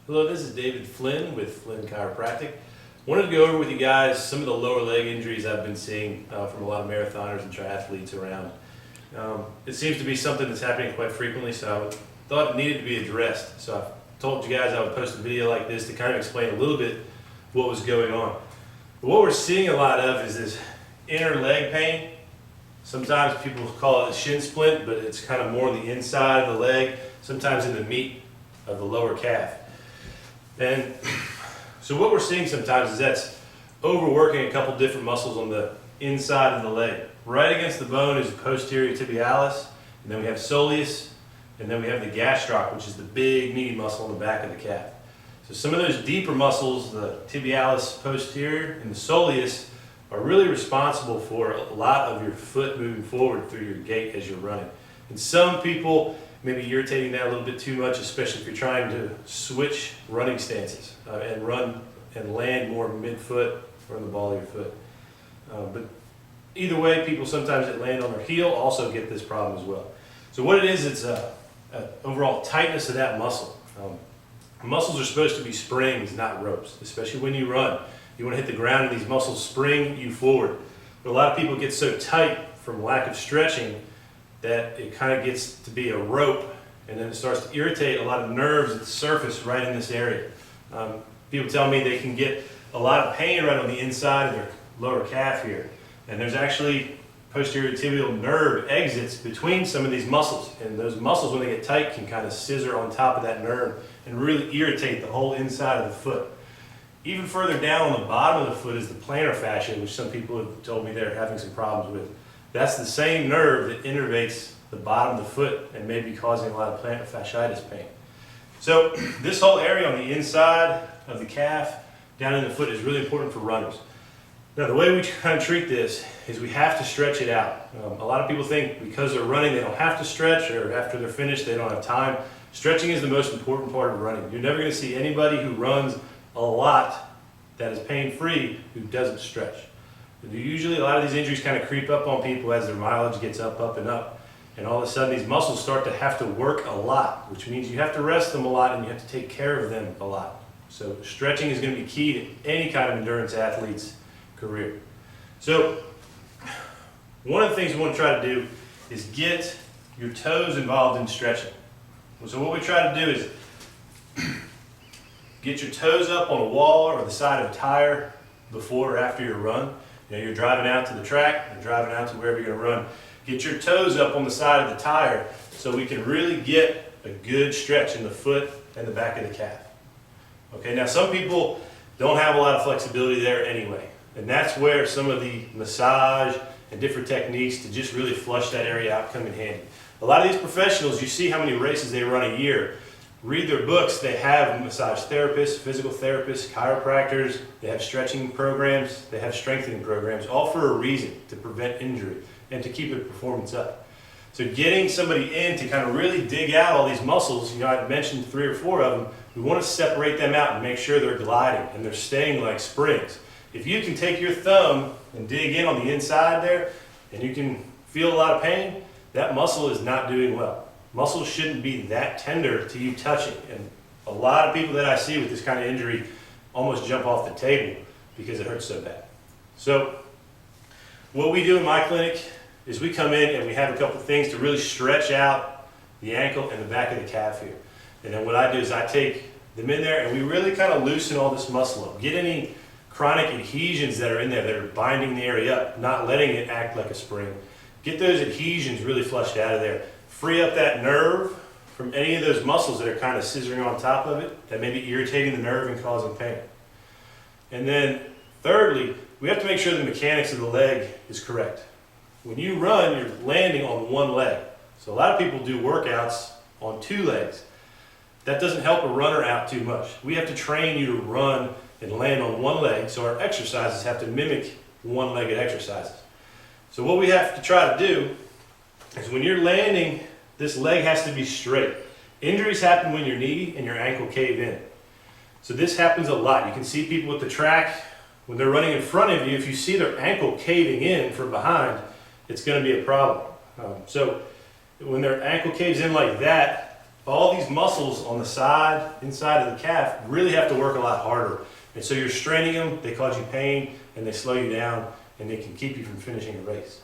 Hello, this is David Flynn with Flynn Chiropractic. Wanted to go over with you guys some of the lower leg injuries I've been seeing from a lot of marathoners and triathletes around. It seems to be something that's happening quite frequently, so I thought it needed to be addressed. So I told you guys I would post a video like this to kind of explain a little bit what was going on. But what we're seeing a lot of is this inner leg pain. Sometimes people call it a shin splint, but it's kind of more on the inside of the leg, sometimes in the meat of the lower calf. And so what we're seeing sometimes is that's overworking a couple different muscles on the inside of the leg. Right against the bone is the posterior tibialis, and then we have soleus, and then we have the gastroc, which is the big meaty muscle on the back of the calf. So some of those deeper muscles, the tibialis posterior and the soleus, are really responsible for a lot of your foot moving forward through your gait as you're running. And some people may be irritating that a little bit too much, especially if you're trying to switch running stances and run and land more mid-foot or in the ball of your foot. But either way, people sometimes that land on their heel also get this problem as well. So what it is, it's a overall tightness of that muscle. Muscles are supposed to be springs, not ropes, especially when you run. You want to hit the ground and these muscles spring you forward. But a lot of people get so tight from lack of stretching that it kind of gets to be a rope, and then it starts to irritate a lot of nerves at the surface right in this area. People tell me they can get a lot of pain right on the inside of their lower calf here. And there's actually posterior tibial nerve exits between some of these muscles. And those muscles, when they get tight, can kind of scissor on top of that nerve and really irritate the whole inside of the foot. Even further down on the bottom of the foot is the plantar fascia, which some people have told me they're having some problems with. That's the same nerve that innervates the bottom of the foot and may be causing a lot of plantar fasciitis pain. So this whole area on the inside of the calf, down in the foot, is really important for runners. Now the way we kind of treat this is we have to stretch it out. A lot of people think because they're running they don't have to stretch, or after they're finished they don't have time. Stretching is the most important part of running. You're never going to see anybody who runs a lot that is pain-free who doesn't stretch. Usually a lot of these injuries kind of creep up on people as their mileage gets up and up. And all of a sudden these muscles start to have to work a lot, which means you have to rest them a lot and you have to take care of them a lot. So stretching is going to be key to any kind of endurance athlete's career. So one of the things we want to try to do is get your toes involved in stretching. So what we try to do is get your toes up on a wall or the side of a tire before or after your run. You know, you're driving out to the track, you're driving out to wherever you're going to run. Get your toes up on the side of the tire so we can really get a good stretch in the foot and the back of the calf. Okay, now some people don't have a lot of flexibility there anyway, and that's where some of the massage and different techniques to just really flush that area out come in handy. A lot of these professionals, you see how many races they run a year. Read their books, they have massage therapists, physical therapists, chiropractors, they have stretching programs, they have strengthening programs, all for a reason, to prevent injury and to keep their performance up. So getting somebody in to kind of really dig out all these muscles, you know, I mentioned 3 or 4 of them, we want to separate them out and make sure they're gliding and they're staying like springs. If you can take your thumb and dig in on the inside there and you can feel a lot of pain, that muscle is not doing well. Muscles shouldn't be that tender to you touching, and a lot of people that I see with this kind of injury almost jump off the table because it hurts so bad. So what we do in my clinic is we come in and we have a couple of things to really stretch out the ankle and the back of the calf here. And then what I do is I take them in there and we really kind of loosen all this muscle up. Get any chronic adhesions that are in there that are binding the area up, not letting it act like a spring. Get those adhesions really flushed out of there. Free up that nerve from any of those muscles that are kind of scissoring on top of it that may be irritating the nerve and causing pain. And then thirdly, we have to make sure the mechanics of the leg is correct. When you run, you're landing on one leg. So a lot of people do workouts on 2 legs. That doesn't help a runner out too much. We have to train you to run and land on one leg, so our exercises have to mimic one-legged exercises. So what we have to try to do is when you're landing, this leg has to be straight. Injuries happen when your knee and your ankle cave in. So this happens a lot. You can see people at the track, when they're running in front of you, if you see their ankle caving in from behind, it's going to be a problem. So when their ankle caves in like that, all these muscles on the side, inside of the calf, really have to work a lot harder. And so you're straining them, they cause you pain, and they slow you down, and they can keep you from finishing a race.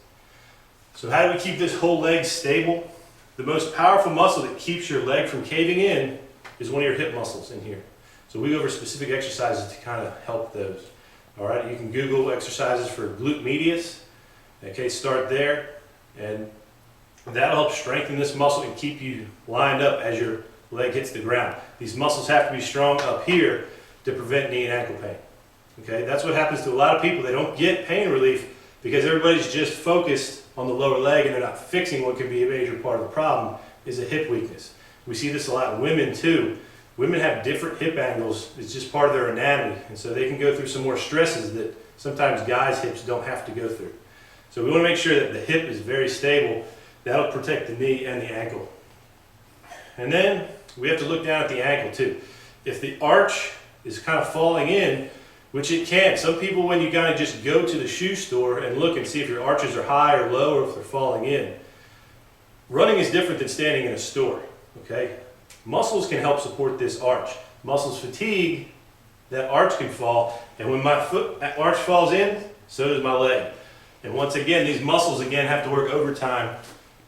So how do we keep this whole leg stable? The most powerful muscle that keeps your leg from caving in is one of your hip muscles in here. So we go over specific exercises to kind of help those. All right, you can Google exercises for glute medius. Okay, start there, and that'll help strengthen this muscle and keep you lined up as your leg hits the ground. These muscles have to be strong up here to prevent knee and ankle pain. Okay, that's what happens to a lot of people. They don't get pain relief because everybody's just focused on the lower leg and they're not fixing what can be a major part of the problem, is a hip weakness. We see this a lot in women too. Women have different hip angles. It's just part of their anatomy, and so they can go through some more stresses that sometimes guys' hips don't have to go through. So we want to make sure that the hip is very stable. That'll protect the knee and the ankle. And then we have to look down at the ankle too. If the arch is kind of falling in, which it can. Some people, when you kind of just go to the shoe store and look and see if your arches are high or low or if they're falling in. Running is different than standing in a store, okay? Muscles can help support this arch. Muscles fatigue, that arch can fall, and when my foot arch falls in, so does my leg. And once again, these muscles again have to work overtime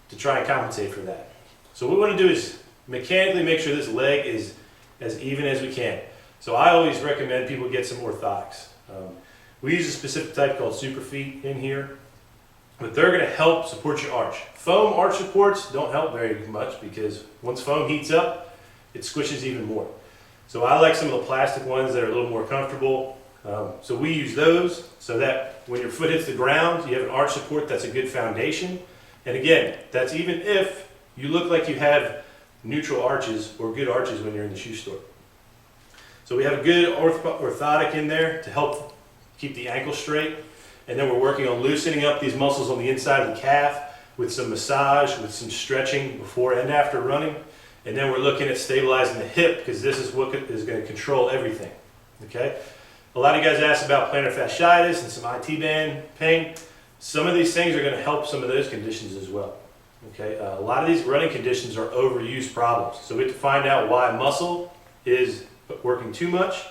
to try and compensate for that. So what we want to do is mechanically make sure this leg is as even as we can. So I always recommend people get some orthotics. We use a specific type called Superfeet in here, but they're going to help support your arch. Foam arch supports don't help very much because once foam heats up, it squishes even more. So I like some of the plastic ones that are a little more comfortable. So we use those so that when your foot hits the ground, you have an arch support that's a good foundation. And again, that's even if you look like you have neutral arches or good arches when you're in the shoe store. So we have a good orthotic in there to help keep the ankle straight. And then we're working on loosening up these muscles on the inside of the calf with some massage, with some stretching before and after running. And then we're looking at stabilizing the hip because this is what is going to control everything. Okay? A lot of you guys asked about plantar fasciitis and some IT band pain. Some of these things are going to help some of those conditions as well. Okay? A lot of these running conditions are overuse problems. So we have to find out why muscle is working too much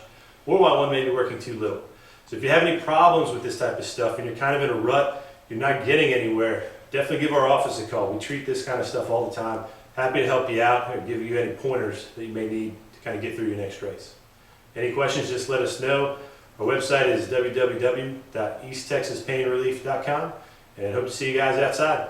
or why one may be working too little. So if you have any problems with this type of stuff and you're kind of in a rut, you're not getting anywhere, definitely give our office a call. We treat this kind of stuff all the time. Happy to help you out and give you any pointers that you may need to kind of get through your next race. Any questions, just let us know. Our website is www.easttexaspainrelief.com, and I hope to see you guys outside.